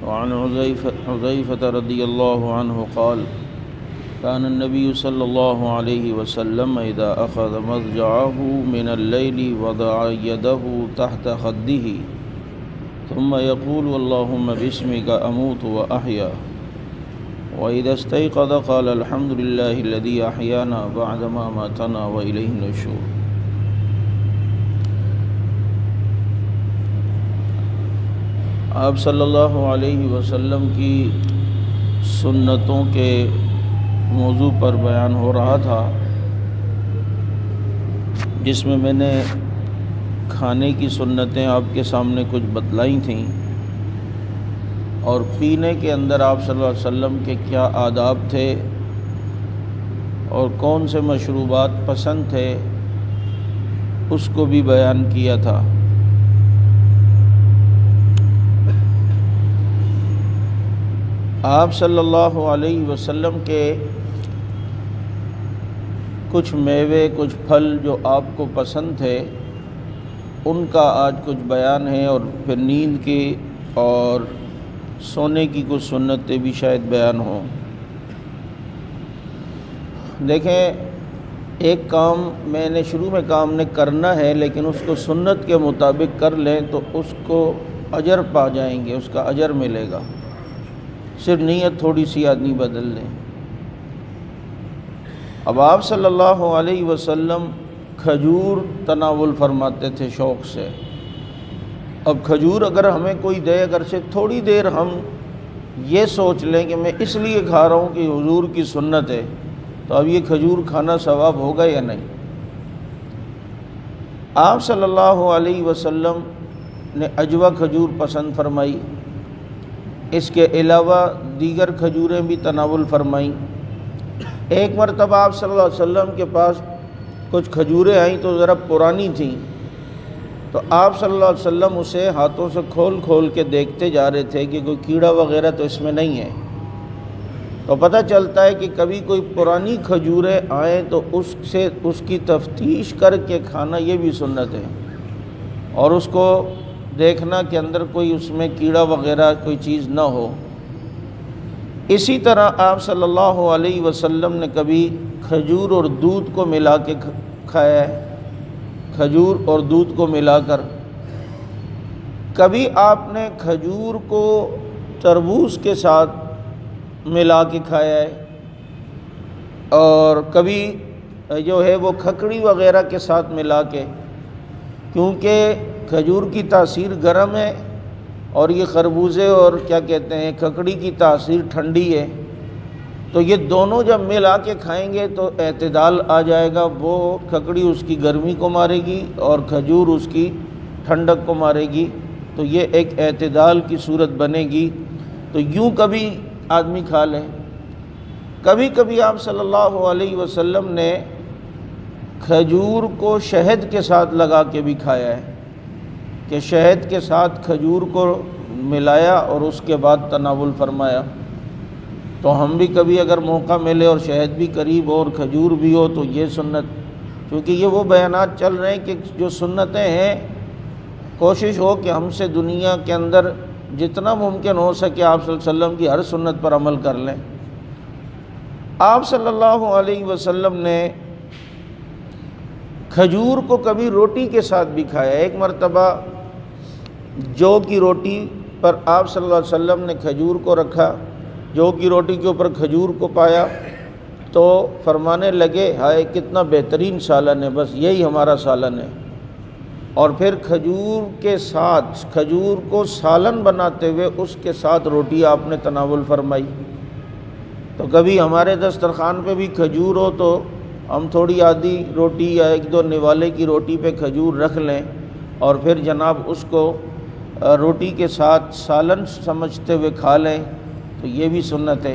وعن حذيفة رضي الله عنه قال كان النبي صلى الله عليه وسلم إذا أخذ مضجعه من الليل وضع يده تحت خده ثم يقول اللهم باسمك أموت وأحيا وإذا استيقظ قال الحمد لله الذي أحيانا بعدما ماتنا وإليه النشور۔ آپ صلی اللہ علیہ وسلم کی سنتوں کے موضوع پر بیان ہو رہا تھا، جس میں نے کھانے کی سنتیں آپ کے سامنے کچھ بتلائی تھیں، اور پینے کے اندر آپ صلی اللہ علیہ وسلم کے کیا آداب تھے اور کون سے مشروبات پسند تھے اس کو بھی بیان کیا تھا۔ آپ صلی اللہ علیہ وسلم کے کچھ میوے کچھ پھل جو آپ کو پسند تھے ان کا آج کچھ بیان ہے، اور پھر نیند کی اور سونے کی کچھ سنتیں بھی شاید بیان ہوں۔ دیکھیں، ایک کام میں نے شروع میں کام نے کرنا ہے، لیکن اس کو سنت کے مطابق کر لیں تو اس کو اجر پا جائیں گے، اس کا اجر ملے گا۔ صرف نیت تھوڑی سی آدمی بدل لیں۔ اب آپ صلی اللہ علیہ وسلم کھجور تناول فرماتے تھے شوق سے۔ اب کھجور اگر ہمیں کوئی دے، اگر سے تھوڑی دیر ہم یہ سوچ لیں کہ میں اس لیے کھا رہا ہوں کہ حضور کی سنت ہے، تو اب یہ کھجور کھانا ثواب ہوگا یا نہیں؟ آپ صلی اللہ علیہ وسلم نے عجوہ کھجور پسند فرمائی، اس کے علاوہ دیگر کھجوریں بھی تناول فرمائیں۔ ایک مرتبہ آپ صلی اللہ علیہ وسلم کے پاس کچھ کھجوریں آئیں تو ذرا پرانی تھیں، تو آپ صلی اللہ علیہ وسلم اسے ہاتھوں سے کھول کھول کے دیکھتے جا رہے تھے کہ کوئی کیڑا وغیرہ تو اس میں نہیں ہے۔ تو پتہ چلتا ہے کہ کبھی کوئی پرانی کھجوریں آئیں تو اس کی تفتیش کر کے کھانا یہ بھی سنت ہے، اور اس کو دیکھنا کہ اندر کوئی اس میں کیڑا وغیرہ کوئی چیز نہ ہو۔ اسی طرح آپ صلی اللہ علیہ وسلم نے کبھی کھجور اور دودھ کو ملا کے کھایا ہے، کھجور اور دودھ کو ملا کر۔ کبھی آپ نے کھجور کو تربوز کے ساتھ ملا کے کھایا ہے، اور کبھی جو ہے وہ کھکڑی وغیرہ کے ساتھ ملا کے، کیونکہ کھجور کی تاثیر گرم ہے اور یہ خربوزے اور کیا کہتے ہیں کھکڑی کی تاثیر ٹھنڈی ہے، تو یہ دونوں جب ملا کے کھائیں گے تو اعتدال آ جائے گا۔ وہ کھکڑی اس کی گرمی کو مارے گی اور کھجور اس کی ٹھنڈک کو مارے گی، تو یہ ایک اعتدال کی صورت بنے گی۔ تو یوں کبھی آدمی کھا لے۔ کبھی کبھی آپ صلی اللہ علیہ وسلم نے کھجور کو شہد کے ساتھ لگا کے بھی کھایا ہے، کہ شہد کے ساتھ کھجور کو ملایا اور اس کے بعد تناول فرمایا۔ تو ہم بھی کبھی اگر موقع ملے اور شہد بھی قریب ہو اور کھجور بھی ہو تو یہ سنت، کیونکہ یہ وہ بیانات چل رہے ہیں کہ جو سنتیں ہیں کوشش ہو کہ ہم سے دنیا کے اندر جتنا ممکن ہو سکے آپ صلی اللہ علیہ وسلم کی ہر سنت پر عمل کر لیں۔ آپ صلی اللہ علیہ وسلم نے کھجور کو کبھی روٹی کے ساتھ بھی کھایا۔ ایک مرتبہ جو کی روٹی پر آپ صلی اللہ علیہ وسلم نے کھجور کو رکھا، جو کی روٹی کے اوپر کھجور کو پایا تو فرمانے لگے ہائے کتنا بہترین سالن ہے، بس یہی ہمارا سالن ہے۔ اور پھر کھجور کے ساتھ کھجور کو سالن بناتے ہوئے اس کے ساتھ روٹی آپ نے تناول فرمائی۔ تو کبھی ہمارے دسترخوان پہ بھی کھجور ہو تو ہم تھوڑی آدھی روٹی یا ایک دو نوالے کی روٹی پہ کھجور رکھ لیں، اور پھر جناب اس کو روٹی کے ساتھ سالن سمجھتے ہوئے کھا لیں، تو یہ بھی سنت ہے۔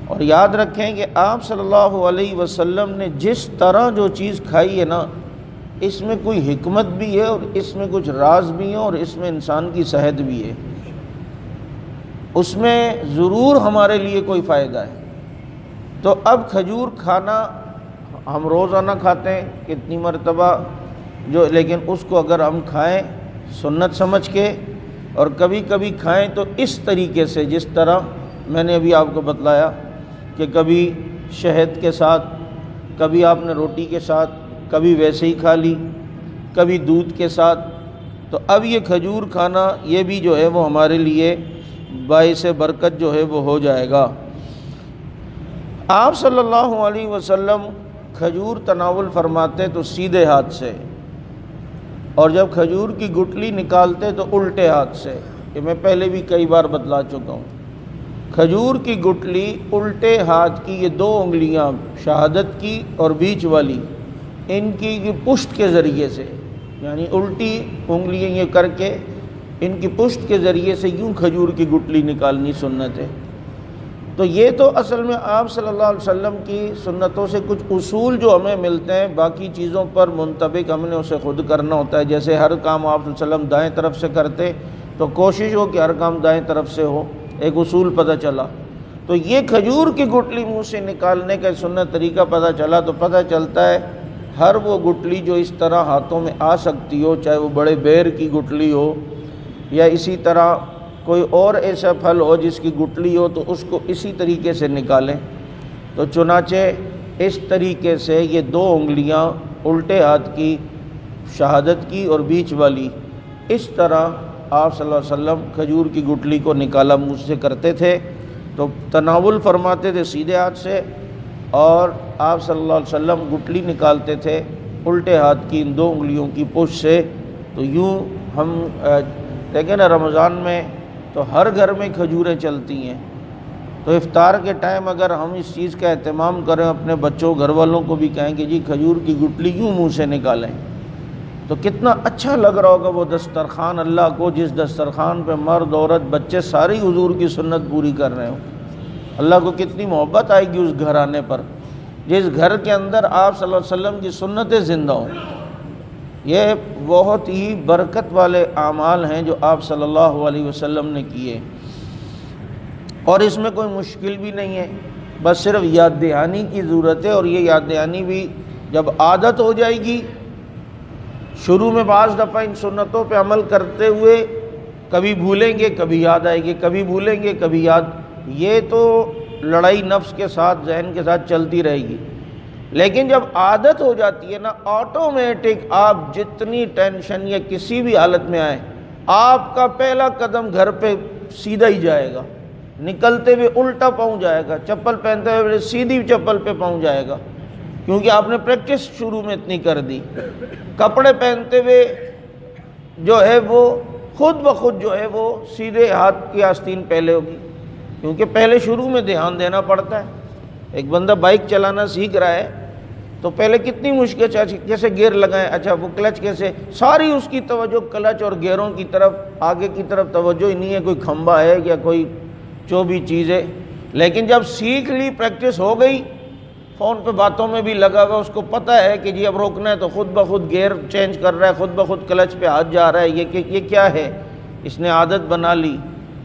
اور یاد رکھیں کہ آپ صلی اللہ علیہ وسلم نے جس طرح جو چیز کھائی ہے نا، اس میں کوئی حکمت بھی ہے اور اس میں کچھ راز بھی ہے اور اس میں انسان کی صحت بھی ہے، اس میں ضرور ہمارے لیے کوئی فائدہ ہے۔ تو اب کھجور کھانا ہم روزانہ کھاتے ہیں کتنی مرتبہ لیکن اس کو اگر ہم کھائیں سنت سمجھ کے اور کبھی کبھی کھائیں تو اس طریقے سے جس طرح میں نے ابھی آپ کو بتلایا کہ کبھی شہد کے ساتھ، کبھی آپ نے روٹی کے ساتھ، کبھی ویسے ہی کھا لی، کبھی دودھ کے ساتھ۔ تو اب یہ کھجور کھانا یہ بھی جو ہے وہ ہمارے لیے باعث برکت جو ہے وہ ہو جائے گا۔ آپ صلی اللہ علیہ وسلم کھجور تناول فرماتے تو سیدھے ہاتھ سے، اور جب کھجور کی گٹلی نکالتے تو الٹے ہاتھ سے۔ یہ میں پہلے بھی کئی بار بتلا چکا ہوں۔ کھجور کی گٹلی الٹے ہاتھ کی، یہ دو انگلیاں شہادت کی اور بیچ والی، ان کی پشت کے ذریعے سے، یعنی الٹی انگلیاں یہ کر کے ان کی پشت کے ذریعے سے یوں کھجور کی گٹلی نکالنی سنت ہے۔ تو یہ تو اصل میں آپ صلی اللہ علیہ وسلم کی سنتوں سے کچھ اصول جو ہمیں ملتے ہیں، باقی چیزوں پر منطبق ہم نے اسے خود کرنا ہوتا ہے۔ جیسے ہر کام آپ صلی اللہ علیہ وسلم دائیں طرف سے کرتے تو کوشش ہو کہ ہر کام دائیں طرف سے ہو، ایک اصول پتہ چلا۔ تو یہ کھجور کی گٹلی منہ سے نکالنے کا سنت طریقہ پتہ چلا، تو پتہ چلتا ہے ہر وہ گٹلی جو اس طرح ہاتھوں میں آ سکتی ہو، چاہے وہ بڑے بیر کی گٹلی ہو یا اسی طرح کوئی اور ایسا پھل ہو جس کی گٹلی ہو، تو اس کو اسی طریقے سے نکالیں۔ تو چنانچہ اس طریقے سے یہ دو انگلیاں الٹے ہاتھ کی شہادت کی اور بیچ والی، اس طرح آپ صلی اللہ علیہ وسلم کھجور کی گٹلی کو نکالا منہ سے کرتے تھے۔ تو تناول فرماتے تھے سیدھے ہاتھ سے، اور آپ صلی اللہ علیہ وسلم گٹلی نکالتے تھے الٹے ہاتھ کی ان دو انگلیوں کی پشت سے۔ تو یوں ہم دیکھیں نا، رمضان میں تو ہر گھر میں کھجوریں چلتی ہیں، تو افطار کے ٹائم اگر ہم اس چیز کا اہتمام کریں، اپنے بچوں گھر والوں کو بھی کہیں کہ جی کھجور کی گٹلی یوں منہ سے نکالیں، تو کتنا اچھا لگ رہا ہوگا وہ دسترخوان اللہ کو، جس دسترخوان پہ مرد عورت بچے ساری حضور کی سنت پوری کر رہے ہوں۔ اللہ کو کتنی محبت آئے گی اس گھرانے پر جس گھر کے اندر آپ صلی اللہ علیہ وسلم کی سنتیں زندہ ہوں۔ یہ بہت ہی برکت والے اعمال ہیں جو آپ صلی اللہ علیہ وسلم نے کیے، اور اس میں کوئی مشکل بھی نہیں ہے، بس صرف یاد دہانی کی ضرورت ہے۔ اور یہ یاد دہانی بھی جب عادت ہو جائے گی، شروع میں بعض دفعہ ان سنتوں پہ عمل کرتے ہوئے کبھی بھولیں گے، کبھی یاد آئے گی، کبھی بھولیں گے، کبھی یاد، یہ تو لڑائی نفس کے ساتھ، ذہن کے ساتھ چلتی رہے گی۔ لیکن جب عادت ہو جاتی ہے نا، آٹومیٹک آپ جتنی ٹینشن یا کسی بھی حالت میں آئیں، آپ کا پہلا قدم گھر پہ سیدھا ہی جائے گا، نکلتے ہوئے الٹا پاؤں جائے گا، چپل پہنتے ہوئے سیدھی چپل پہ پاؤں جائے گا، کیونکہ آپ نے پریکٹس شروع میں اتنی کر دی۔ کپڑے پہنتے ہوئے جو ہے وہ خود بخود جو ہے وہ سیدھے ہاتھ کی آستین پہلے ہوگی، کیونکہ پہلے شروع میں دھیان دینا پڑتا ہے۔ ایک بندہ بائک چلانا سیکھ رہا ہے تو پہلے کتنی مشکل، کیسے گیئر لگائیں، اچھا وہ کلچ کیسے، ساری اس کی توجہ کلچ اور گیئروں کی طرف، آگے کی طرف توجہ ہی نہیں ہے، کوئی کھمبا ہے یا کوئی جو بھی چیز ہے۔ لیکن جب سیکھ لی، پریکٹس ہو گئی، فون پہ باتوں میں بھی لگا ہوا، اس کو پتہ ہے کہ جی اب روکنا ہے تو خود بخود گیئر چینج کر رہا ہے، خود بخود کلچ پہ ہاتھ جا رہا ہے، یہ کیا ہے، اس نے عادت بنا لی۔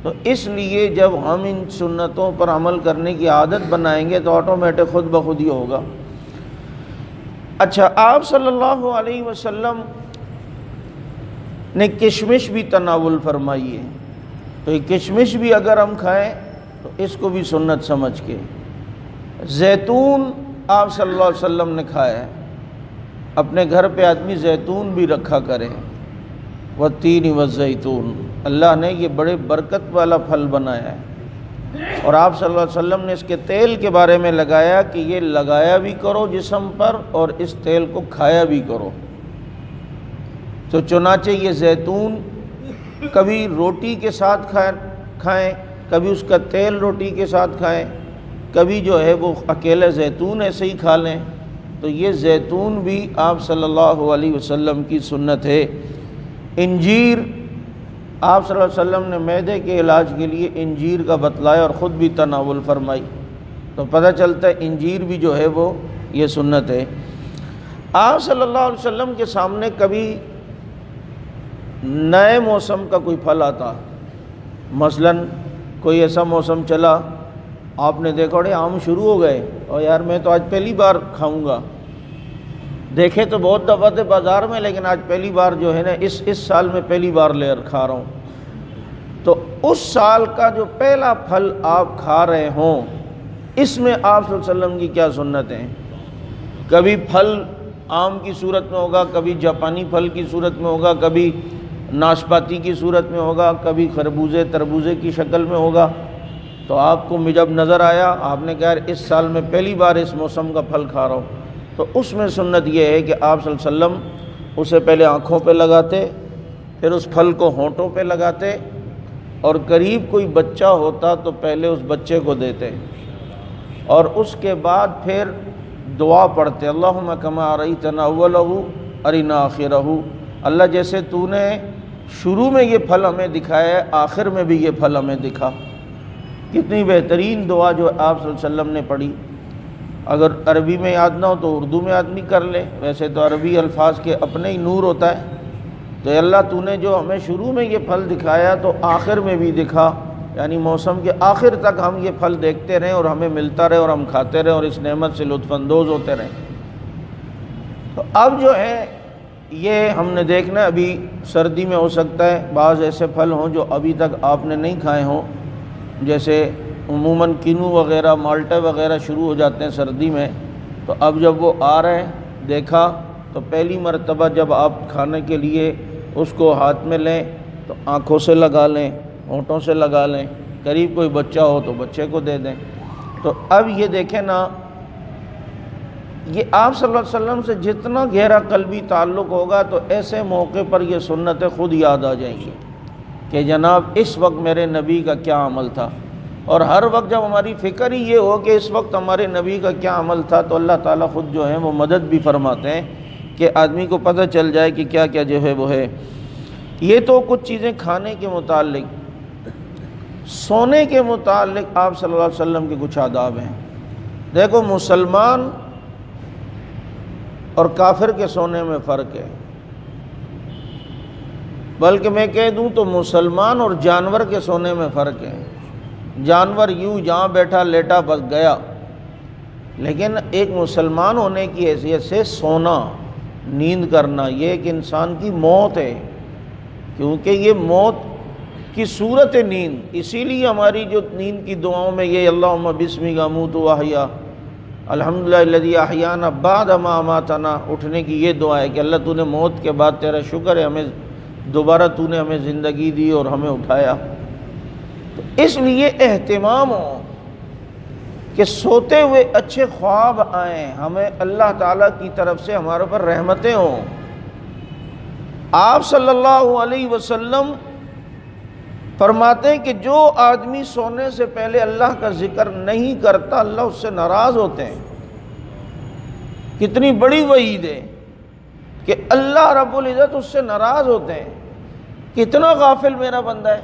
تو اس لیے جب ہم ان سنتوں پر عمل کرنے کی عادت بنائیں گے تو آٹومیٹک خود بخود ہی ہوگا۔ اچھا، آپ صلی اللہ علیہ وسلم نے کشمش بھی تناول فرمائی ہے، تو یہ کشمش بھی اگر ہم کھائیں تو اس کو بھی سنت سمجھ کے۔ زیتون آپ صلی اللہ علیہ وسلم نے کھایا ہے، اپنے گھر پہ آدمی زیتون بھی رکھا کرے، والتین والزیتون، اللہ نے یہ بڑے برکت والا پھل بنایا ہے، اور آپ صلی اللہ علیہ وسلم نے اس کے تیل کے بارے میں لگایا کہ یہ لگایا بھی کرو جسم پر اور اس تیل کو کھایا بھی کرو۔ تو چنانچہ یہ زیتون کبھی روٹی کے ساتھ کھائیں، کبھی اس کا تیل روٹی کے ساتھ کھائیں، کبھی جو ہے وہ اکیلے زیتون ایسے ہی کھا لیں۔ تو یہ زیتون بھی آپ صلی اللہ علیہ وسلم کی سنت ہے۔ انجیر آپ صلی اللہ علیہ وسلم نے معدے کے علاج کے لیے انجیر کا بتلایا اور خود بھی تناول فرمائی، تو پتہ چلتا ہے انجیر بھی جو ہے وہ یہ سنت ہے۔ آپ صلی اللہ علیہ وسلم کے سامنے کبھی نئے موسم کا کوئی پھل آتا، مثلاً کوئی ایسا موسم چلا، آپ نے دیکھا اڑے آم شروع ہو گئے، اور یار میں تو آج پہلی بار کھاؤں گا، دیکھے تو بہت دفعہ تھے بازار میں، لیکن آج پہلی بار جو ہے نا اس سال میں پہلی بار لے کر کھا رہا ہوں۔ تو اس سال کا جو پہلا پھل آپ کھا رہے ہوں، اس میں آپ صلی اللہ علیہ وسلم کی کیا سنتیں ہیں؟ کبھی پھل آم کی صورت میں ہوگا، کبھی جاپانی پھل کی صورت میں ہوگا، کبھی ناشپاتی کی صورت میں ہوگا، کبھی خربوزے تربوزے کی شکل میں ہوگا۔ تو آپ کو جب نظر آیا، آپ نے کہا اس سال میں پہلی بار اس موسم کا پھل کھا رہا ہوں، تو اس میں سنت یہ ہے کہ آپ صلی اللہ علیہ وسلم اسے پہلے آنکھوں پہ لگاتے، پھر اس پھل کو ہونٹوں پہ لگاتے، اور قریب کوئی بچہ ہوتا تو پہلے اس بچے کو دیتے، اور اس کے بعد پھر دعا پڑھتے، اللہم کما ارایتنا اولہ ارنا آخرہ، اللہ جیسے تو نے شروع میں یہ پھل ہمیں دکھایا ہے، آخر میں بھی یہ پھل ہمیں دکھا۔ کتنی بہترین دعا جو آپ صلی اللہ علیہ وسلم نے پڑھی۔ اگر عربی میں یاد نہ ہو تو اردو میں آدمی کر لے، ویسے تو عربی الفاظ کے اپنے ہی نور ہوتا ہے۔ تو اللہ تو نے جو ہمیں شروع میں یہ پھل دکھایا تو آخر میں بھی دکھا، یعنی موسم کے آخر تک ہم یہ پھل دیکھتے رہیں اور ہمیں ملتا رہے اور ہم کھاتے رہیں اور اس نعمت سے لطف اندوز ہوتے رہیں۔ تو اب جو ہے یہ ہم نے دیکھنا ہے، ابھی سردی میں ہو سکتا ہے بعض ایسے پھل ہوں جو ابھی تک آپ نے نہیں کھائے ہوں، جیسے عموماً کینو وغیرہ مالٹے وغیرہ شروع ہو جاتے ہیں سردی میں، تو اب جب وہ آ رہے ہیں دیکھا تو پہلی مرتبہ جب آپ کھانے کے لیے اس کو ہاتھ میں لیں تو آنکھوں سے لگا لیں، ہونٹوں سے لگا لیں، قریب کوئی بچہ ہو تو بچے کو دے دیں۔ تو اب یہ دیکھیں نا، یہ آپ صلی اللہ علیہ وسلم سے جتنا گہرا قلبی تعلق ہوگا تو ایسے موقع پر یہ سنتیں خود یاد آ جائیں گی کہ جناب اس وقت میرے نبی کا کیا عمل تھا۔ اور ہر وقت جب ہماری فکر ہی یہ ہو کہ اس وقت ہمارے نبی کا کیا عمل تھا تو اللہ تعالیٰ خود جو ہے وہ مدد بھی فرماتے ہیں کہ آدمی کو پتہ چل جائے کہ کیا کیا جو ہے وہ ہے۔ یہ تو کچھ چیزیں کھانے کے متعلق۔ سونے کے متعلق آپ صلی اللہ علیہ وسلم کے کچھ آداب ہیں۔ دیکھو، مسلمان اور کافر کے سونے میں فرق ہے، بلکہ میں کہہ دوں تو مسلمان اور جانور کے سونے میں فرق ہے۔ جانور یوں جہاں بیٹھا لیٹا بس گیا، لیکن ایک مسلمان ہونے کی حیثیت سے سونا، نیند کرنا، یہ ایک انسان کی موت ہے، کیونکہ یہ موت کی صورت ہے نیند۔ اسی لیے ہماری جو نیند کی دعاؤں میں یہ اللہم بسمک اموت و احیا، الحمدللہ الذی احیانا بعد ما اماتنا، اٹھنے کی یہ دعا ہے کہ اللہ تو نے موت کے بعد تیرا شکر ہے ہمیں دوبارہ تو نے ہمیں زندگی دی اور ہمیں اٹھایا۔ تو اس لیے اہتمام ہو کہ سوتے ہوئے اچھے خواب آئیں، ہمیں اللہ تعالیٰ کی طرف سے ہمارے پر رحمتیں ہوں۔ آپ صلی اللہ علیہ وسلم فرماتے ہیں کہ جو آدمی سونے سے پہلے اللہ کا ذکر نہیں کرتا اللہ اس سے ناراض ہوتے ہیں۔ کتنی بڑی وعید ہے کہ اللہ رب العزت اس سے ناراض ہوتے ہیں۔ کتنا غافل میرا بندہ ہے،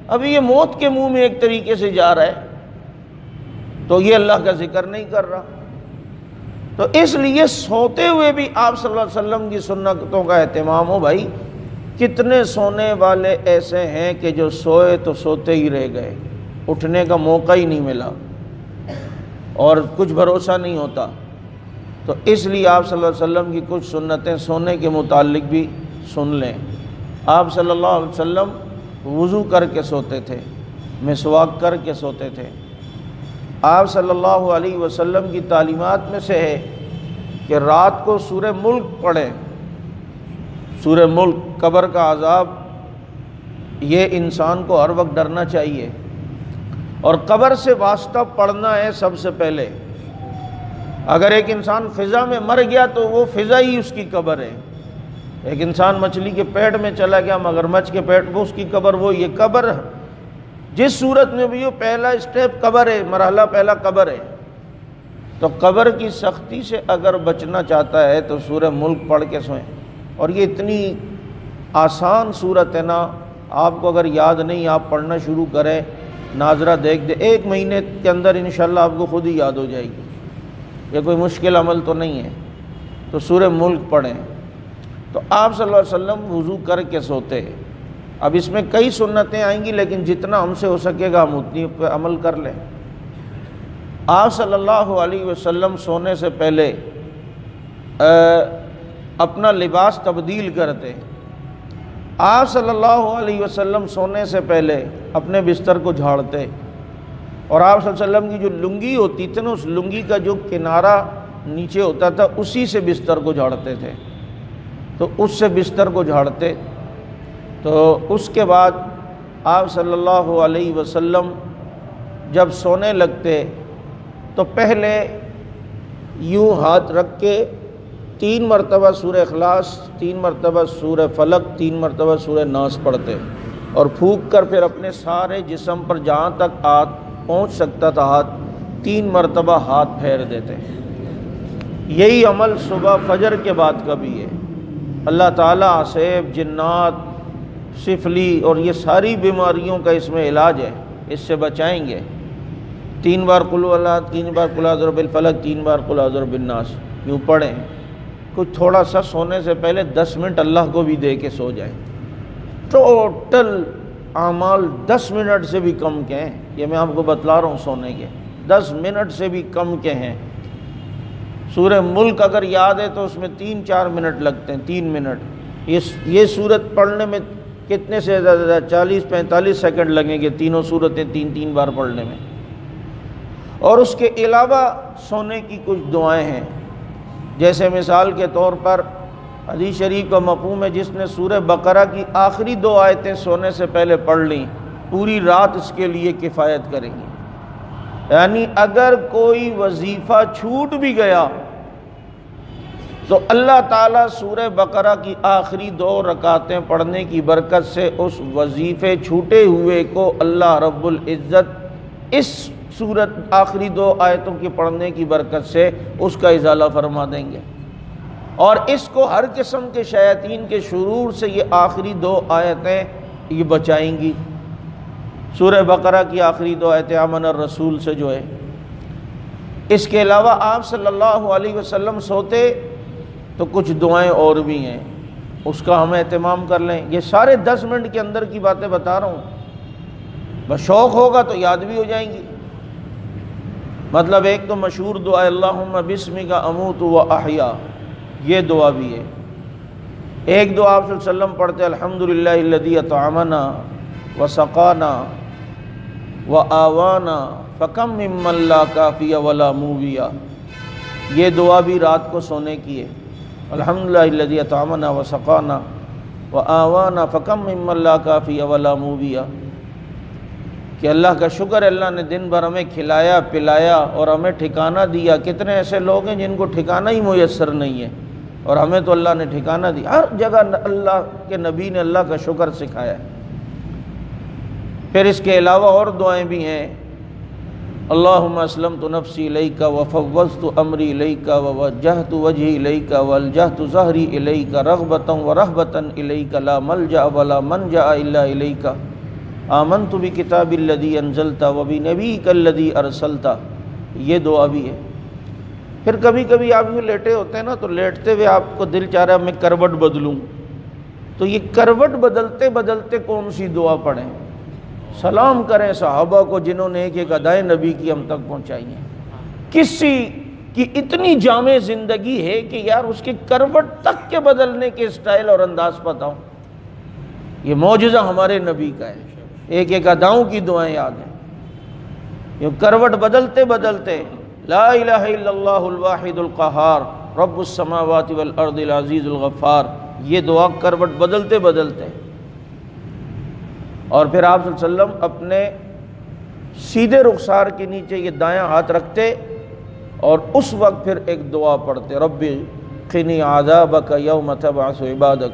ابھی یہ موت کے منہ میں ایک طریقے سے جا رہا ہے تو یہ اللہ کا ذکر نہیں کر رہا۔ تو اس لیے سوتے ہوئے بھی آپ صلی اللہ علیہ وسلم کی سنتوں کا اہتمام ہو۔ بھائی کتنے سونے والے ایسے ہیں کہ جو سوئے تو سوتے ہی رہ گئے، اٹھنے کا موقع ہی نہیں ملا اور کچھ بھروسہ نہیں ہوتا۔ تو اس لیے آپ صلی اللہ علیہ وسلم کی کچھ سنتیں سونے کے متعلق بھی سن لیں۔ آپ صلی اللہ علیہ وسلم وضو کر کے سوتے تھے، مسواک کر کے سوتے تھے۔ آپ صلی اللہ علیہ وسلم کی تعلیمات میں سے ہے کہ رات کو سورہ ملک پڑھیں۔ سورہ ملک، قبر کا عذاب، یہ انسان کو ہر وقت ڈرنا چاہیے، اور قبر سے واسطہ پڑھنا ہے سب سے پہلے۔ اگر ایک انسان فضا میں مر گیا تو وہ فضا ہی اس کی قبر ہے۔ ایک انسان مچھلی کے پیٹ میں چلا گیا، مگرمچھ کے پیٹ، وہ اس کی قبر، وہ یہ قبر جس صورت میں بھی ہو پہلا اسٹیپ قبر ہے، مرحلہ پہلا قبر ہے۔ تو قبر کی سختی سے اگر بچنا چاہتا ہے تو سورہ ملک پڑھ کے سوئیں۔ اور یہ اتنی آسان صورت ہے نا، آپ کو اگر یاد نہیں آپ پڑھنا شروع کریں، ناظرہ دیکھ دے، 1 مہینے کے اندر انشاءاللہ آپ کو خود ہی یاد ہو جائے گی۔ یہ کوئی مشکل عمل تو نہیں ہے۔ تو سورہ ملک پڑھیں۔ تو آپ صلی اللہ علیہ وسلم وضو کر کے سوتے۔ اب اس میں کئی سنتیں آئیں گی لیکن جتنا ہم سے ہو سکے گا ہم اتنی پہ عمل کر لیں۔ آپ صلی اللہ علیہ وسلم سونے سے پہلے اپنا لباس تبدیل کرتے۔ آپ صلی اللہ علیہ وسلم سونے سے پہلے اپنے بستر کو جھاڑتے، اور آپ صلی اللہ علیہ وسلم کی جو لنگی ہوتی تھی نا، اس لنگی کا جو کنارہ نیچے ہوتا تھا اسی سے بستر کو جھاڑتے تھے، تو اس سے بستر کو جھاڑتے۔ تو اس کے بعد آپ صلی اللہ علیہ وسلم جب سونے لگتے تو پہلے یوں ہاتھ رکھ کے 3 مرتبہ سورہ اخلاص، 3 مرتبہ سورہ فلق، 3 مرتبہ سورہ ناس پڑھتے، اور پھونک کر پھر اپنے سارے جسم پر جہاں تک ہاتھ پہنچ سکتا تھا ہاتھ 3 مرتبہ ہاتھ پھیر دیتے۔ یہی عمل صبح فجر کے بعد کا بھی ہے۔ اللہ تعالیٰ عصیب، جنات، سفلی اور یہ ساری بیماریوں کا اس میں علاج ہے، اس سے بچائیں گے۔ 3 بار قل هو اللہ، 3 بار قل اعوذ برب الفلق، 3 بار قل اعوذ برب الناس یوں پڑھیں۔ کچھ تھوڑا سا سونے سے پہلے 10 منٹ اللہ کو بھی دے کے سو جائیں۔ ٹوٹل اعمال 10 منٹ سے بھی کم کے ہیں، یہ میں آپ کو بتلا رہا ہوں، سونے کے 10 منٹ سے بھی کم کے ہیں۔ سورہ ملک اگر یاد ہے تو اس میں 3-4 منٹ لگتے ہیں، 3 منٹ۔ یہ سورت پڑھنے میں کتنے سے زیادہ 40-45 سیکنڈ لگیں گے، تینوں سورتیں 3 بار پڑھنے میں۔ اور اس کے علاوہ سونے کی کچھ دعائیں ہیں، جیسے مثال کے طور پر حدیث شریف کا مفہوم ہے، جس نے سورہ بقرہ کی آخری 2 آیتیں سونے سے پہلے پڑھ لیں پوری رات اس کے لیے کفایت کریں گی۔ یعنی اگر کوئی وظیفہ چھوٹ بھی گیا تو اللہ تعالیٰ سورہ بقرہ کی آخری 2 رکعتیں پڑھنے کی برکت سے اس وظیفے چھوٹے ہوئے کو اللہ رب العزت اس سورت آخری 2 آیتوں کی پڑھنے کی برکت سے اس کا ازالہ فرما دیں گے، اور اس کو ہر قسم کے شیاطین کے شرور سے یہ آخری 2 آیتیں یہ بچائیں گی۔ سورہ بقرہ کی آخری 2 آیتیں آمن الرسول سے جو ہے۔ اس کے علاوہ آپ صلی اللہ علیہ وسلم سوتے تو کچھ دعائیں اور بھی ہیں، اس کا ہم اہتمام کر لیں۔ یہ سارے 10 منٹ کے اندر کی باتیں بتا رہا ہوں، بس شوق ہوگا تو یاد بھی ہو جائیں گی۔ مطلب ایک تو مشہور دعا اللہم بسمک اموت و احیا، یہ دعا بھی ہے۔ ایک دعا آپ صلی اللہ علیہ وسلم پڑھتے الحمدللہ الذی اطعمنا وسقانا وآوانا فکم ممن لا کافی ولا مووی، یہ دعا بھی رات کو سونے کی ہے۔ الحمدللہ الذی اطعمنا وسقانا وآوانا فکم ممن لا کافی ولا مووی، کہ اللہ کا شکر ہے، اللہ نے دن بھر ہمیں کھلایا پلایا اور ہمیں ٹھکانہ دیا۔ کتنے ایسے لوگ ہیں جن کو ٹھکانہ ہی میسر نہیں ہے، اور ہمیں تو اللہ نے ٹھکانہ دیا۔ ہر جگہ اللہ کے نبی نے اللہ کا شکر سکھایا ہے۔ پھر اس کے علاوہ اور دعائیں بھی ہیں، اللہم اسلمت نفسی الیک وفوضت امری الیک ووجہت وجہی الیک والجہت ظہری الیک رغبتا ورہبتا الیک لا ملجأ ولا منجأ الا الیک آمنت بکتاب الذی انزلت وبنبیک الذی ارسلت، یہ دعا بھی ہے۔ پھر کبھی کبھی آپ یوں لیٹے ہوتے ہیں نا، تو لیٹتے ہوئے آپ کو دل چاہ رہا ہے میں کروٹ بدلوں، تو یہ کروٹ بدلتے بدلتے کون سی دعا پڑھیں؟ سلام کریں صحابہ کو جنہوں نے ایک ایک ادائے نبی کی ہم تک پہنچائی ہیں۔ کسی کی اتنی جامع زندگی ہے کہ یار اس کے کروٹ تک کے بدلنے کے اسٹائل اور انداز پتہ ہوں، یہ معجزہ ہمارے نبی کا ہے۔ ایک ایک اداؤں کی دعائیں یاد ہیں، یہ کروٹ بدلتے بدلتے لا الہ الا اللہ الواحد القہار رب السماوات والارض العزیز الغفار، یہ دعا کروٹ بدلتے بدلتے۔ اور پھر آپ صلی اللہ علیہ وسلم اپنے سیدھے رخسار کے نیچے یہ دایاں ہاتھ رکھتے اور اس وقت پھر ایک دعا پڑھتے، رب قنی عذابک یوم تبعث عبادک،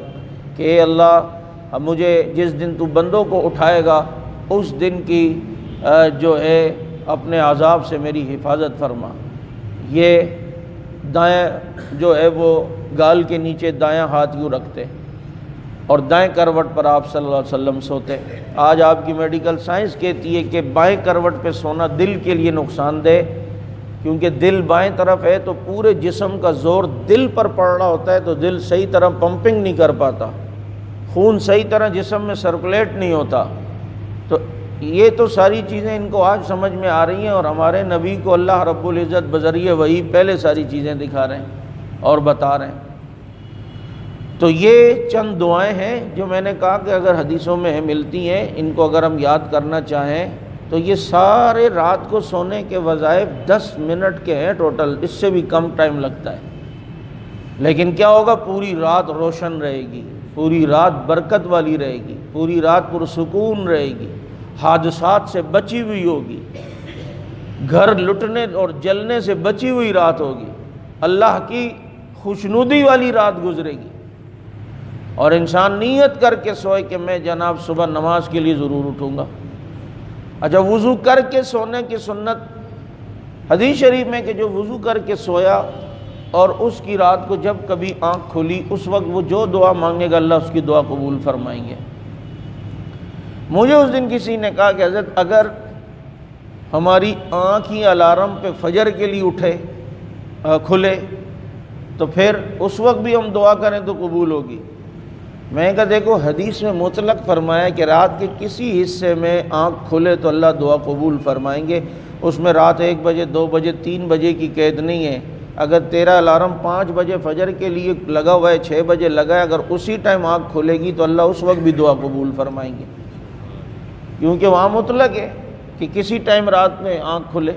کہ اے اللہ مجھے جس دن تو بندوں کو اٹھائے گا اس دن کی جو ہے اپنے عذاب سے میری حفاظت فرما۔ یہ دائیں جو ہے وہ گال کے نیچے دایاں ہاتھ یوں رکھتے اور دائیں کروٹ پر آپ صلی اللہ علیہ وسلم سوتے۔ آج آپ کی میڈیکل سائنس کہتی ہے کہ بائیں کروٹ پہ سونا دل کے لیے نقصان دہ، کیونکہ دل بائیں طرف ہے تو پورے جسم کا زور دل پر پڑ رہا ہوتا ہے، تو دل صحیح طرح پمپنگ نہیں کر پاتا، خون صحیح طرح جسم میں سرکولیٹ نہیں ہوتا۔ تو یہ تو ساری چیزیں ان کو آج سمجھ میں آ رہی ہیں، اور ہمارے نبی کو اللہ رب العزت بذریعہ وحی پہلے ساری چیزیں دکھا رہے ہیں اور بتا رہے ہیں۔ تو یہ چند دعائیں ہیں جو میں نے کہا کہ اگر حدیثوں میں ملتی ہیں، ان کو اگر ہم یاد کرنا چاہیں تو یہ سارے رات کو سونے کے وظائف 10 منٹ کے ہیں ٹوٹل، اس سے بھی کم ٹائم لگتا ہے، لیکن کیا ہوگا، پوری رات روشن رہے گی، پوری رات برکت والی رہے گی، پوری رات پرسکون رہے گی، حادثات سے بچی ہوئی ہوگی، گھر لٹنے اور جلنے سے بچی ہوئی رات ہوگی، اللہ کی خوشنودی والی رات گزرے گی، اور انسان نیت کر کے سوئے کہ میں جناب صبح نماز کے لیے ضرور اٹھوں گا۔ اچھا، وضو کر کے سونے کی سنت، حدیث شریف میں کہ جو وضو کر کے سویا اور اس کی رات کو جب کبھی آنکھ کھلی اس وقت وہ جو دعا مانگے گا اللہ اس کی دعا قبول فرمائیں گے۔ مجھے اس دن کسی نے کہا کہ حضرت اگر ہماری آنکھ ہی الارم پہ فجر کے لیے کھلے تو پھر اس وقت بھی ہم دعا کریں تو قبول ہوگی؟ میں کہا دیکھو، حدیث میں مطلق فرمایا کہ رات کے کسی حصے میں آنکھ کھلے تو اللہ دعا قبول فرمائیں گے، اس میں رات 1 بجے 2 بجے 3 بجے کی قید نہیں ہے۔ اگر تیرا الارم 5 بجے فجر کے لیے لگا ہوا ہے، 6 بجے لگا ہے، اگر اسی ٹائم آنکھ کھلے گی تو اللہ اس وقت بھی دعا قبول فرمائیں گے، کیونکہ وہاں مطلق ہے کہ کسی ٹائم رات میں آنکھ کھلے۔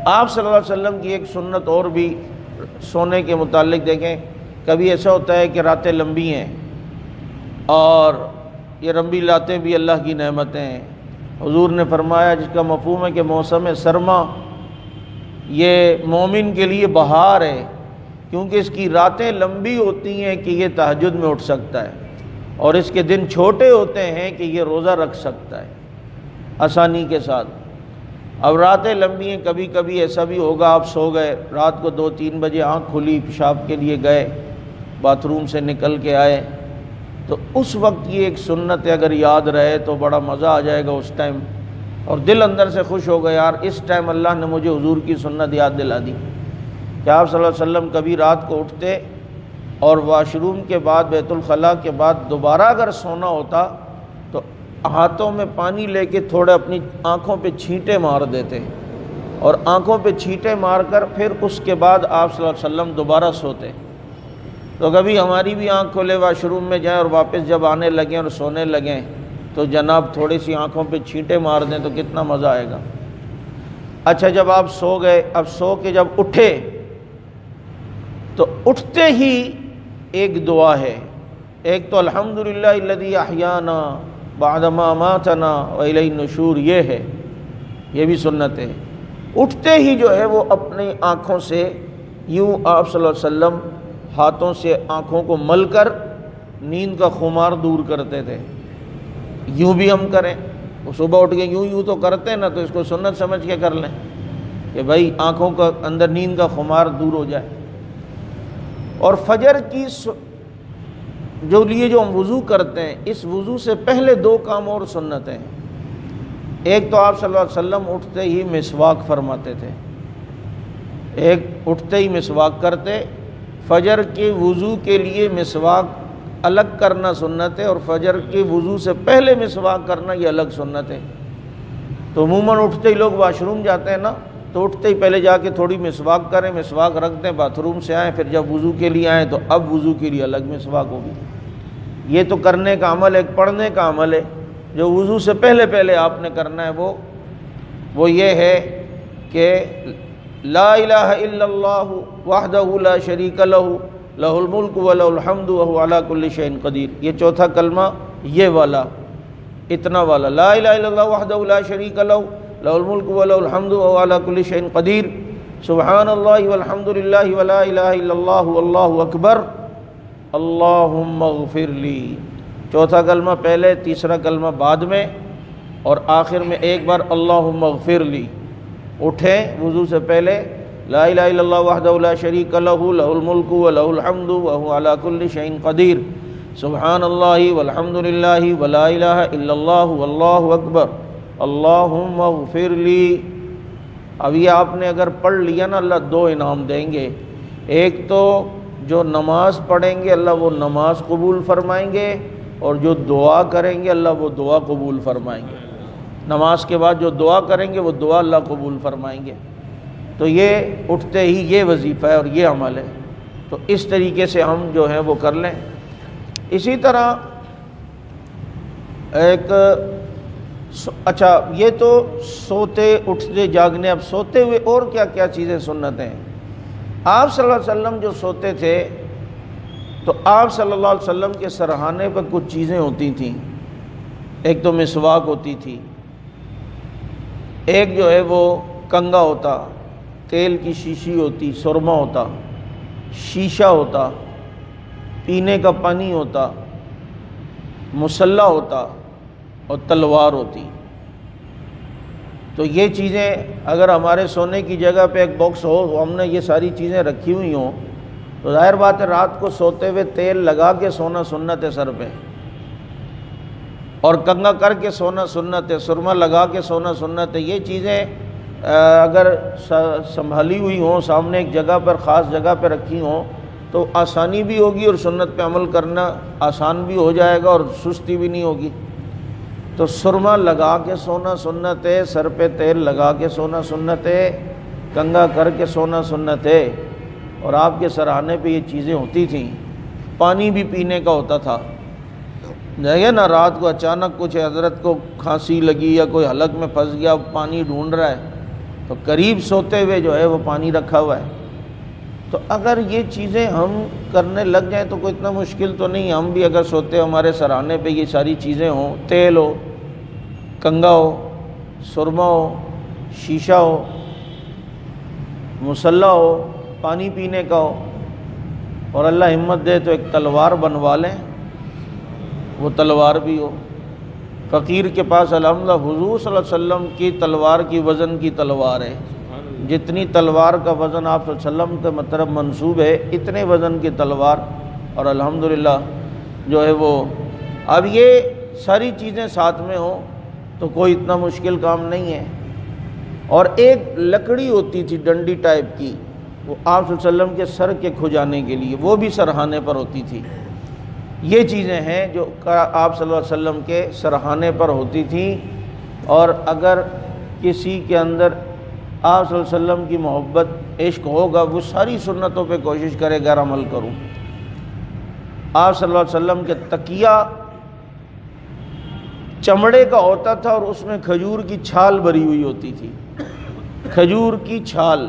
آپ صلی اللہ علیہ وسلم کی ایک سنت اور بھی سونے کے متعلق دیکھیں، کبھی ایسا ہوتا ہے کہ راتیں لمبی ہیں اور یہ لمبی راتیں بھی اللہ کی نعمتیں ہیں۔ حضور نے فرمایا جس کا مفہوم ہے کہ موسم سرما یہ مومن کے لیے بہار ہے، کیونکہ اس کی راتیں لمبی ہوتی ہیں کہ یہ تہجد میں اٹھ سکتا ہے، اور اس کے دن چھوٹے ہوتے ہیں کہ یہ روزہ رکھ سکتا ہے آسانی کے ساتھ۔ اب راتیں لمبی ہیں، کبھی کبھی ایسا بھی ہوگا آپ سو گئے رات کو 2-3 بجے، آنکھ کھلی، پیشاب کے لیے گئے، باتھ روم سے نکل کے آئے، تو اس وقت یہ ایک سنت ہے، اگر یاد رہے تو بڑا مزہ آ جائے گا اس ٹائم، اور دل اندر سے خوش ہو گیا یار اس ٹائم اللہ نے مجھے حضور کی سنت یاد دلا دی کہ آپ صلی اللہ علیہ وسلم کبھی رات کو اٹھتے اور واش روم کے بعد بیت الخلاء کے بعد دوبارہ اگر سونا ہوتا تو ہاتھوں میں پانی لے کے تھوڑے اپنی آنکھوں پہ چھینٹے مار دیتے، اور آنکھوں پہ چھینٹے مار کر پھر اس کے بعد آپ صلی اللہ علیہ وسلم دوبارہ سوتے۔ تو کبھی ہماری بھی آنکھ کھولے واش روم میں جائیں اور واپس جب آنے لگیں اور سونے لگیں تو جناب تھوڑی سی آنکھوں پہ چھینٹے مار دیں تو کتنا مزہ آئے گا۔ اچھا، جب آپ سو گئے، اب سو کے جب اٹھے تو اٹھتے ہی ایک دعا ہے، ایک تو الحمدللہ الذی احیانا بعد ما اماتنا والیہ النشور، یہ ہے، یہ بھی سنت ہے۔ اٹھتے ہی جو ہے وہ اپنی آنکھوں سے یوں آپ صلی اللہ علیہ وسلم ہاتھوں سے آنکھوں کو مل کر نیند کا خمار دور کرتے تھے۔ یوں بھی ہم کریں، وہ صبح اٹھ کے یوں تو کرتے ہیں نا، تو اس کو سنت سمجھ کے کر لیں کہ بھائی آنکھوں کا اندر نیند کا خمار دور ہو جائے۔ اور فجر کی جو ہم وضو کرتے ہیں، اس وضو سے پہلے 2 کام اور سنت ہیں۔ ایک تو آپ صلی اللہ علیہ وسلم اٹھتے ہی مسواک فرماتے تھے، ایک اٹھتے ہی مسواک کرتے۔ فجر کے وضو کے لیے مسواک الگ کرنا سنت ہے، اور فجر کے وضو سے پہلے مسواک کرنا یہ الگ سنت ہے۔ تو عموماً اٹھتے ہی لوگ واش روم جاتے ہیں نا، تو اٹھتے ہی پہلے جا کے تھوڑی مسواک کریں، مسواک رکھ دیں، باتھ روم سے آئیں، پھر جب وضو کے لیے آئیں تو اب وضو کے لیے الگ مسواک ہوگی۔ یہ تو کرنے کا عمل ہے، پڑھنے کا عمل ہے۔ جو وضو سے پہلے آپ نے کرنا ہے وہ یہ ہے کہ لا الہ الا اللہ وحدہ لا شریک لہ لہ الملک و لہ الحمد وہو علی کل شیء قدیر، یہ چوتھا کلمہ یہ والا، اتنا والا، لا الہ الا اللہ وحدہ لا شریک لہ لہ الملک و لہ الحمد وہو علی کل شیء قدیر، سبحان اللہ والحمد للہ ولا الہ الا اللہ واللہ اکبر، اللہم اغفر لی۔ چوتھا کلمہ پہلے، تیسرا کلمہ بعد میں، اور آخر میں ایک بار اللہم اغفر لی۔ اٹھیں وضو سے پہلے لا الہ الا اللہ وحدہ لا شریک لہ لہ الملک و لہ الحمد وہو علی کل شیء قدیر، سبحان اللہ والحمد للہ ولا الہ الا اللہ واللہ اکبر، اللہم اغفر لی۔ اب یہ آپ نے اگر پڑھ لیا نا، اللہ 2 انعام دیں گے۔ ایک تو جو نماز پڑھیں گے اللہ وہ نماز قبول فرمائیں گے، اور جو دعا کریں گے اللہ وہ دعا قبول فرمائیں گے۔ نماز کے بعد جو دعا کریں گے وہ دعا اللہ قبول فرمائیں گے۔ تو یہ اٹھتے ہی یہ وظیفہ ہے اور یہ عمل ہے۔ تو اس طریقے سے ہم جو ہے وہ کر لیں۔ اسی طرح ایک اچھا یہ تو سوتے اٹھتے جاگنے، اب سوتے ہوئے اور کیا کیا چیزیں سنتیں ہیں۔ آپ صلی اللہ علیہ وسلم جو سوتے تھے تو آپ صلی اللہ علیہ وسلم کے سرہانے پر کچھ چیزیں ہوتی تھیں۔ ایک تو مسواک ہوتی تھی، ایک جو ہے وہ کنگا ہوتا، تیل کی شیشی ہوتی، سرما ہوتا، شیشہ ہوتا، پینے کا پانی ہوتا، مسلح ہوتا اور تلوار ہوتی۔ تو یہ چیزیں اگر ہمارے سونے کی جگہ پہ ایک باکس ہو، ہم نے یہ ساری چیزیں رکھی ہوئی ہوں، تو ظاہر بات ہے رات کو سوتے ہوئے تیل لگا کے سونا سنت ہے سر پہ، اور کنگا کر کے سونا سنت ہے، سرما لگا کے سونا سنت ہے۔ یہ چیزیں اگر سنبھالی ہوئی ہوں، سامنے ایک جگہ پر خاص جگہ پہ رکھی ہوں، تو آسانی بھی ہوگی اور سنت پہ عمل کرنا آسان بھی ہو جائے گا اور سستی بھی نہیں ہوگی۔ تو سرما لگا کے سونا سنت ہے، سر پہ تیل لگا کے سونا سنت ہے، کنگا کر کے سونا سنت ہے، اور آپ کے سرہانے پہ یہ چیزیں ہوتی تھیں۔ پانی بھی پینے کا ہوتا تھا، دیکھیں نا رات کو اچانک کچھ حضرت کو کھانسی لگی یا کوئی حلق میں پھنس گیا، پانی ڈھونڈ رہا ہے، تو قریب سوتے ہوئے جو ہے وہ پانی رکھا ہوا ہے۔ تو اگر یہ چیزیں ہم کرنے لگ جائیں تو کوئی اتنا مشکل تو نہیں، ہم بھی اگر سوتے ہمارے سرہانے پہ یہ ساری چیزیں ہوں، تیل ہو، کنگا ہو، سرما ہو، شیشہ ہو، مسلح ہو، پانی پینے کا ہو، اور اللہ ہمت دے تو ایک تلوار بنوا لیں، وہ تلوار بھی ہو۔ فقیر کے پاس الحمدللہ حضور صلی اللہ علیہ وسلم کی تلوار کی وزن کی تلوار ہے، جتنی تلوار کا وزن آپ صلی اللہ علیہ وسلم کے مطلب منسوب ہے، اتنے وزن کی تلوار، اور الحمدللہ جو ہے وہ اب یہ ساری چیزیں ساتھ میں ہوں تو کوئی اتنا مشکل کام نہیں ہے۔ اور ایک لکڑی ہوتی تھی ڈنڈی ٹائپ کی، وہ آپ صلی اللہ علیہ وسلم کے سر کے کھجانے کے لیے، وہ بھی سرہانے پر ہوتی تھی۔ یہ چیزیں ہیں جو آپ صلی اللہ علیہ وسلم کے سرہانے پر ہوتی تھیں، اور اگر کسی کے اندر آپ صلی اللہ علیہ وسلم کی محبت عشق ہوگا، وہ ساری سنتوں پہ کوشش کرے گا عمل کروں۔ آپ صلی اللہ علیہ وسلم کے تکیہ چمڑے کا ہوتا تھا اور اس میں کھجور کی چھال بھری ہوئی ہوتی تھی، کھجور کی چھال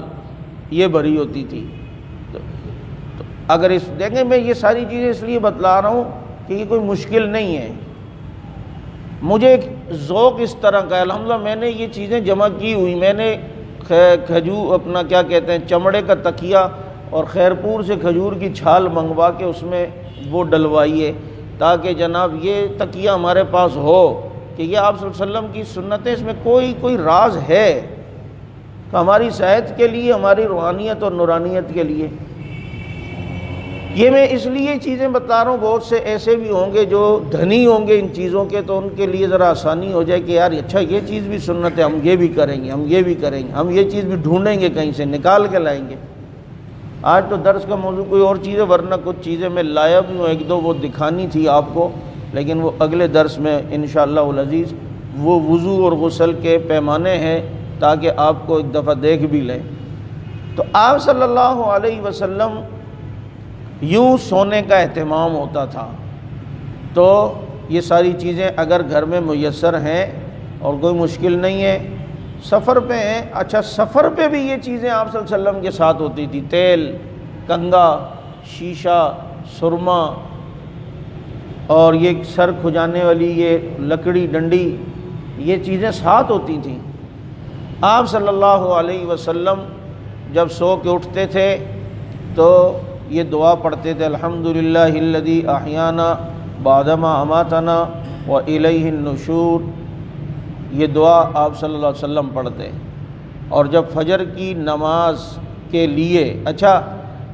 یہ بھری ہوتی تھی۔ تو اگر اس دیکھیں میں یہ ساری چیزیں اس لیے بتلا رہا ہوں کہ یہ کوئی مشکل نہیں ہے۔ مجھے ایک ذوق اس طرح کا ہے، الحمدللہ میں نے یہ چیزیں جمع کی ہوئی، میں نے کھجور اپنا کیا کہتے ہیں چمڑے کا تکیہ اور خیرپور سے کھجور کی چھال منگوا کے اس میں وہ ڈلوائی ہے، تاکہ جناب یہ تکیہ ہمارے پاس ہو کہ یہ آپ صلی اللہ علیہ وسلم کی سنتیں، اس میں کوئی راز ہے کہ ہماری صحت کے لیے، ہماری روحانیت اور نورانیت کے لیے۔ یہ میں اس لیے چیزیں بتا رہا ہوں، بہت سے ایسے بھی ہوں گے جو دھنی ہوں گے ان چیزوں کے، تو ان کے لیے ذرا آسانی ہو جائے کہ یار اچھا یہ چیز بھی سنت ہے، ہم یہ بھی کریں گے، ہم یہ بھی کریں گے، ہم یہ چیز بھی ڈھونڈیں گے، کہیں سے نکال کے لائیں گے۔ آج تو درس کا موضوع کوئی اور چیز ہے، ورنہ کچھ چیزیں میں لایا بھی ہوں، ایک دو وہ دکھانی تھی آپ کو، لیکن وہ اگلے درس میں انشاءاللہ العزیز وہ وضو اور غسل کے پیمانے ہیں تاکہ آپ کو ایک دفعہ دیکھ بھی لیں۔ تو آپ صلی اللہ علیہ وسلم یوں سونے کا اہتمام ہوتا تھا۔ تو یہ ساری چیزیں اگر گھر میں میسر ہیں اور کوئی مشکل نہیں ہے، سفر پہ ہیں، اچھا سفر پہ بھی یہ چیزیں آپ صلی اللہ علیہ وسلم کے ساتھ ہوتی تھی، تیل، کنگا، شیشہ، سرما، اور یہ سر کھجانے والی یہ لکڑی ڈنڈی، یہ چیزیں ساتھ ہوتی تھیں۔ آپ صلی اللہ علیہ وسلم جب سو کے اٹھتے تھے تو یہ دعا پڑھتے تھے، الحمدللہ الذی احیانا بعدما اماتنا والیہ النشور۔ یہ دعا آپ صلی اللہ علیہ وسلم پڑھتے، اور جب فجر کی نماز کے لیے، اچھا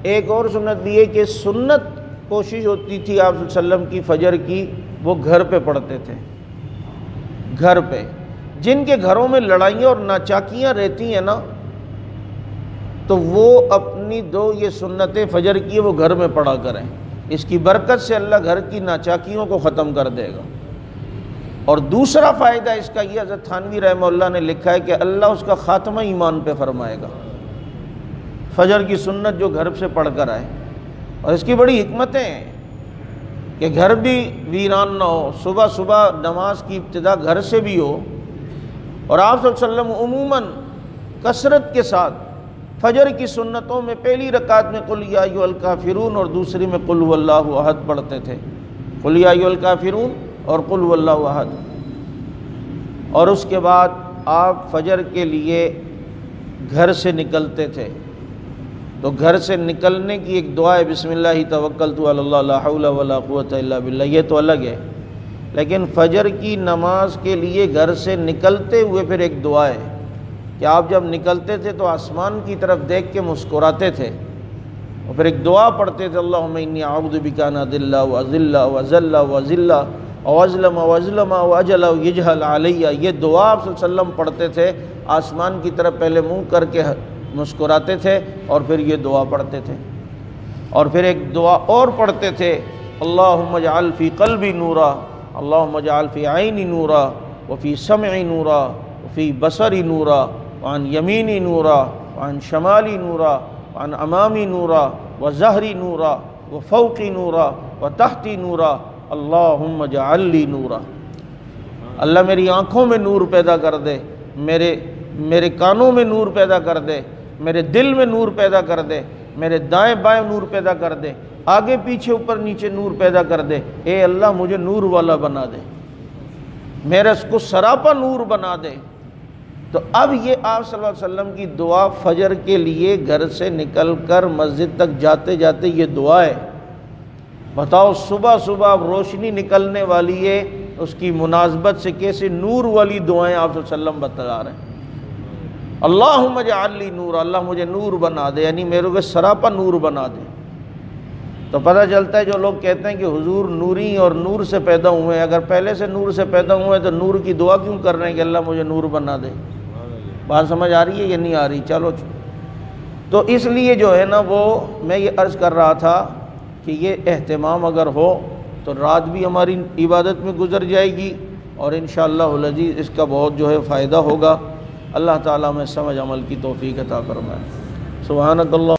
ایک اور سنت بھی ہے کہ سنت کوشش ہوتی تھی آپ صلی اللہ علیہ وسلم کی فجر کی، وہ گھر پہ پڑھتے تھے، گھر پہ۔ جن کے گھروں میں لڑائیاں اور ناچاکیاں رہتی ہیں نا، تو وہ اپنی یہ سنتیں فجر کی وہ گھر میں پڑھا کریں، اس کی برکت سے اللہ گھر کی ناچاکیوں کو ختم کر دے گا۔ اور دوسرا فائدہ اس کا یہ، حضرت تھانوی رحمہ اللہ نے لکھا ہے کہ اللہ اس کا خاتمہ ایمان پہ فرمائے گا، فجر کی سنت جو گھر سے پڑھ کر آئے۔ اور اس کی بڑی حکمتیں ہیں کہ گھر بھی ویران نہ ہو، صبح صبح نماز کی ابتدا گھر سے بھی ہو، اور آپ صلی اللہ علیہ وسلم عموماً کثرت کے ساتھ فجر کی سنتوں میں پہلی رکعت میں قل یا ایھا الکافرون اور دوسری میں قل ھو اللہ احد پڑھتے تھے، قل یا ایھا الکافرون اور قل ھو اللہ احد، اور اس کے بعد آپ فجر کے لیے گھر سے نکلتے تھے تو گھر سے نکلنے کی ایک دعا ہے بسم اللہ توکلت علی اللہ لا حول ولا قوۃ الا باللہ، یہ تو الگ ہے، لیکن فجر کی نماز کے لیے گھر سے نکلتے ہوئے پھر ایک دعا ہے کہ آپ جب نکلتے تھے تو آسمان کی طرف دیکھ کے مسکراتے تھے اور پھر ایک دعا پڑھتے تھے اللہم انی اعوذ بک ان اضل واضل واضل واضل واظلم واظلم واجهل ويجهل علی، یہ دعا آپ صلی اللہ علیہ وسلم پڑھتے تھے، آسمان کی طرف پہلے منہ کر کے مسکراتے تھے اور پھر یہ دعا پڑھتے تھے، اور پھر ایک دعا اور پڑھتے تھے اللہم اجعل فی قلبی نورا، اللہم اجعل فی عینی نورا وفی سمعی نورا وفی بصری نورا وعن یمینی نورا وعن شمالی نورا وعن امامی نورا وظہری نورا وفوقی نورا وتحتی نورا اللہم اجعل لی نورا، اللہ میری آنکھوں میں نور پیدا کر دے، میرے کانوں میں نور پیدا کر دے، میرے دل میں نور پیدا کر دے، میرے دائیں بائیں نور پیدا کر دے، آگے پیچھے اوپر نیچے نور پیدا کر دے، اے اللہ مجھے نور والا بنا دے، میرے اس کو سراپا نور بنا دے۔ تو اب یہ آپ صلی اللہ علیہ وسلم کی دعا فجر کے لیے گھر سے نکل کر مسجد تک جاتے جاتے یہ دعا ہے، بتاؤ صبح صبح روشنی نکلنے والی ہے، اس کی مناسبت سے کیسے نور والی دعائیں آپ صلی اللہ علیہ وسلم بتا رہے ہیں۔ اللہم اجعل لی نور، اللہ مجھے نور بنا دے، یعنی میرے کو سراپا نور بنا دے۔ تو پتہ چلتا ہے جو لوگ کہتے ہیں کہ حضور نوری اور نور سے پیدا ہوئے ہیں، اگر پہلے سے نور سے پیدا ہوئے ہیں تو نور کی دعا کیوں کر رہے ہیں کہ اللہ مجھے نور بنا دے؟ بات سمجھ آ رہی ہے یا نہیں آ رہی؟ چلو تو اس لیے جو ہے نا وہ میں یہ عرض کر رہا تھا کہ یہ اہتمام اگر ہو تو رات بھی ہماری عبادت میں گزر جائے گی اور انشاءاللہ العزیز اس کا بہت جو ہے فائدہ ہوگا۔ اللہ تعالیٰ میں سمجھ عمل کی توفیق عطا فرمائے۔ سبحانک اللہ